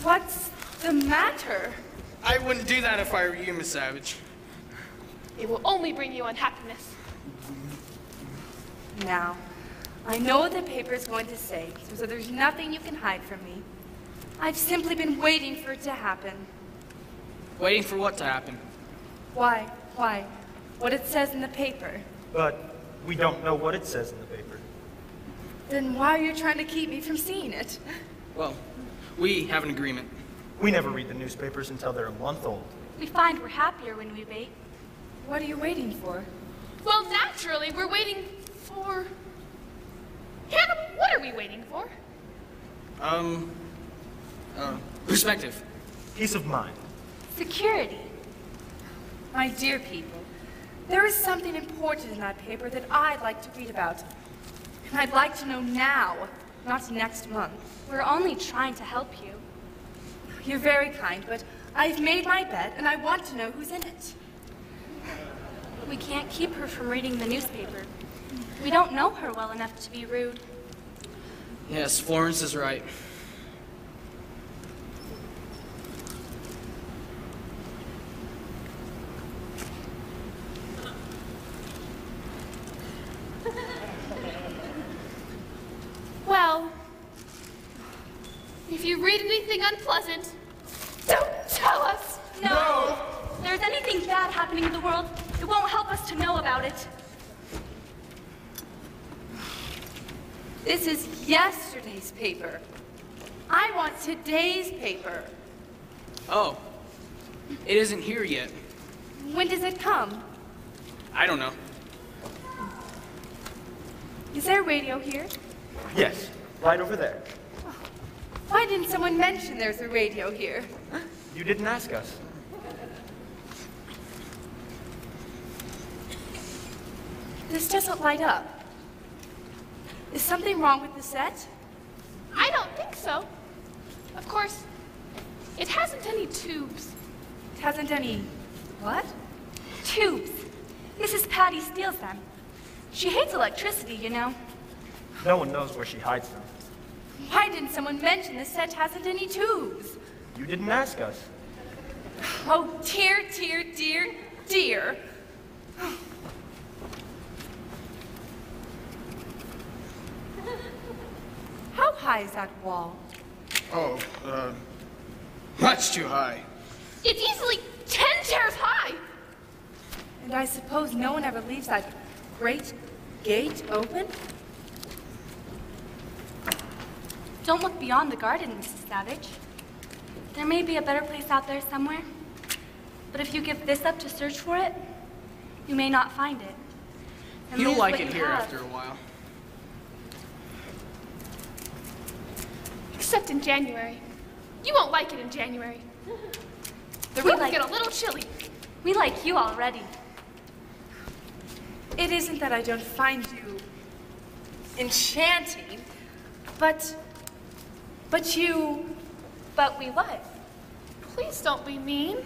What's the matter? I wouldn't do that if I were you, Miss Savage. It will only bring you unhappiness. Now, I know what the paper is going to say, so there's nothing you can hide from me. I've simply been waiting for it to happen. Waiting for what to happen? Why? What it says in the paper. But we don't know what it says in the paper. Then why are you trying to keep me from seeing it? Well, we have an agreement. We never read the newspapers until they're a month old. We find we're happier when we wait. What are you waiting for? Well, naturally, we're waiting for... Hannah, what are we waiting for? Perspective. Peace of mind. Security. My dear people, there is something important in that paper that I'd like to read about. And I'd like to know now, not next month. We're only trying to help you. You're very kind, but I've made my bet and I want to know who's in it. We can't keep her from reading the newspaper. We don't know her well enough to be rude. Yes, Florence is right. Well, if you read anything unpleasant, don't tell us! No! If there's anything bad happening in the world, it won't help us to know about it. This is yesterday's paper. I want today's paper. Oh, it isn't here yet. When does it come? I don't know. Is there a radio here? Yes, right over there. Why didn't someone mention there's a radio here? You didn't ask us. This doesn't light up. Is something wrong with the set? I don't think so. Of course, it hasn't any tubes. It hasn't any... what? Tubes. Mrs. Patty steals them. She hates electricity, you know. No one knows where she hides them. Why didn't someone mention the set hasn't any tubes? You didn't ask us. Oh, dear, dear, dear, dear. How high is that wall? Oh, much too high. It's easily 10 tiers high! And I suppose no one ever leaves that great gate open? Don't look beyond the garden, Mrs. Savage. There may be a better place out there somewhere. But if you give this up to search for it, you may not find it. And You'll lose like what it you here have. after a while. Except in January. You won't like it in January. The We rooms like get a it. little chilly. We like you already. It isn't that I don't find you enchanting, but you... But we what? Please don't be mean.